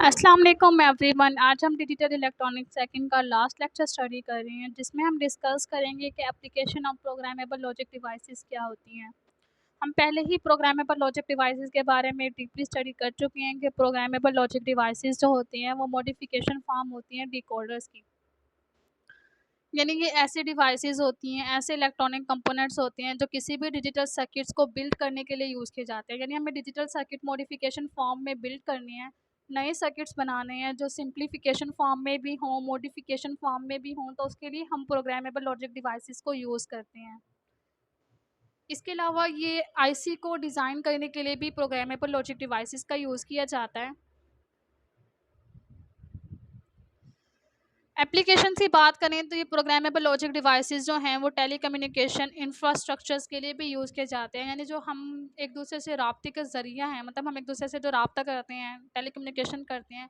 अस्सलाम वालेकुम एवरीवन। आज हम डिजिटल इलेक्ट्रॉनिक्स सेकंड का लास्ट लेक्चर स्टडी कर रहे हैं, जिसमें हम डिस्कस करेंगे कि application of programmable logic devices क्या होती हैं। हम पहले ही प्रोग्रामेबल लॉजिक डिवाइसेस के बारे में डीपली स्टडी कर चुके हैं कि प्रोग्रामेबल लॉजिक डिवाइसेस जो होती हैं वो मॉडिफिकेशन फॉर्म होती हैं डिकोडर्स की। यानी कि ऐसी डिवाइसेस होती हैं, ऐसे इलेक्ट्रॉनिक कंपोनेंट्स होते हैं जो किसी भी डिजिटल सर्किट्स को बिल्ड करने के लिए यूज़ किए जाते हैं। यानी हमें डिजिटल सर्किट मॉडिफिकेशन फॉर्म में बिल्ड करनी है, नए सर्किट्स बनाने हैं जो सिंप्लीफिकेशन फॉर्म में भी हों, मॉडिफिकेशन फॉर्म में भी हों, तो उसके लिए हम प्रोग्रामेबल लॉजिक डिवाइसेस को यूज़ करते हैं। इसके अलावा ये आईसी को डिज़ाइन करने के लिए भी प्रोग्रामेबल लॉजिक डिवाइसेस का यूज़ किया जाता है। एप्लीकेशन की बात करें तो ये प्रोग्रामेबल लॉजिक डिवाइसेस जो हैं वो टेलीकम्युनिकेशन इंफ्रास्ट्रक्चर्स के लिए भी यूज़ किए जाते हैं। यानी जो हम एक दूसरे से राब्ते का ज़रिया हैं, मतलब हम एक दूसरे से जो राब्ता करते हैं, टेलीकम्युनिकेशन करते हैं,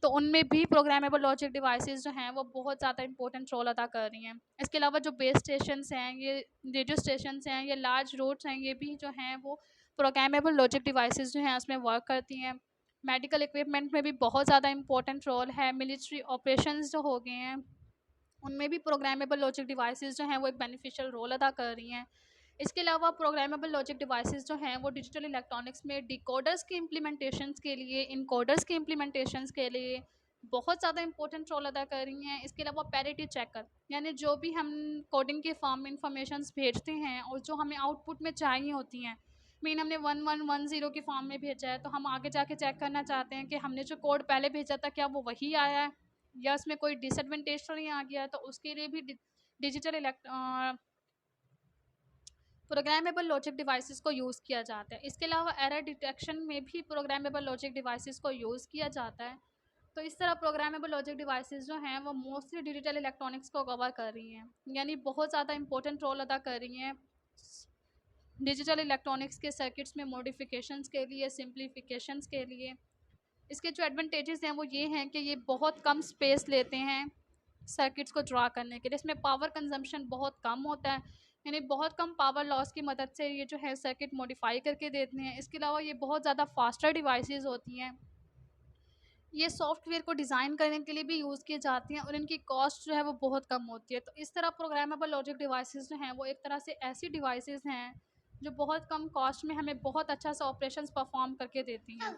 तो उनमें भी प्रोग्रामेबल लॉजिक डिवाइसेस जो हैं वो बहुत ज़्यादा इंपॉर्टेंट रोल अदा कर रही हैं। इसके अलावा जो बेस स्टेशंस हैं, ये रेडियो स्टेशंस हैं, ये लार्ज रोड्स हैं, ये भी जो हैं वो प्रोग्रामेबल लॉजिक डिवाइसेस जो हैं उसमें वर्क करती हैं। मेडिकल इक्विपमेंट में भी बहुत ज़्यादा इंपॉर्टेंट रोल है। मिलिट्री ऑपरेशंस जो हो गए हैं उनमें भी प्रोग्रामेबल लॉजिक डिवाइसेस जो हैं वो एक बेनिफिशियल रोल अदा कर रही हैं। इसके अलावा प्रोग्रामेबल लॉजिक डिवाइसेस जो हैं वो डिजिटल इलेक्ट्रॉनिक्स में डिकोडर्स के इम्प्लीमेंटेशंस के लिए, इनकोडर्स के इम्प्लीमेंटेशंस के लिए बहुत ज़्यादा इंपॉर्टेंट रोल अदा कर रही हैं। इसके अलावा पैरिटी चेकर, यानी जो भी हम कोडिंग के फॉर्म में इंफॉर्मेशंस भेजते हैं और जो हमें आउटपुट में चाहिए होती हैं, मीन हमने 1110 के फॉर्म में भेजा है, तो हम आगे जाके चेक करना चाहते हैं कि हमने जो कोड पहले भेजा था क्या वो वही आया है या उसमें कोई डिसएडवांटेज तो नहीं आ गया है। तो उसके लिए भी डिजिटल प्रोग्रामेबल लॉजिक डिवाइसेस को यूज़ किया जाता है। इसके अलावा एरर डिटेक्शन में भी प्रोग्रामेबल लॉजिक डिवाइसेस को यूज़ किया जाता है। तो इस तरह प्रोग्रामेबल लॉजिक डिवाइसेस जो हैं वो मोस्टली डिजिटल इलेक्ट्रॉनिक्स को कवर कर रही हैं, यानी बहुत ज़्यादा इंपॉर्टेंट रोल अदा कर रही हैं डिजिटल इलेक्ट्रॉनिक्स के सर्किट्स में मॉडिफिकेशंस के लिए, सिंप्लीफिकेशंस के लिए। इसके जो एडवांटेजेस हैं वो ये हैं कि ये बहुत कम स्पेस लेते हैं सर्किट्स को ड्रा करने के लिए। इसमें पावर कंजम्पशन बहुत कम होता है, यानी बहुत कम पावर लॉस की मदद से ये जो है सर्किट मॉडिफाई करके देते हैं। इसके अलावा ये बहुत ज़्यादा फास्टर डिवाइसेस होती हैं। ये सॉफ्टवेयर को डिज़ाइन करने के लिए भी यूज़ की जाती हैं और इनकी कॉस्ट जो है वो बहुत कम होती है। तो इस तरह प्रोग्रामेबल लॉजिक डिवाइसेस जो हैं वो एक तरह से ऐसी डिवाइसेस हैं जो बहुत कम कॉस्ट में हमें बहुत अच्छा सा ऑपरेशंस परफॉर्म करके देती हैं।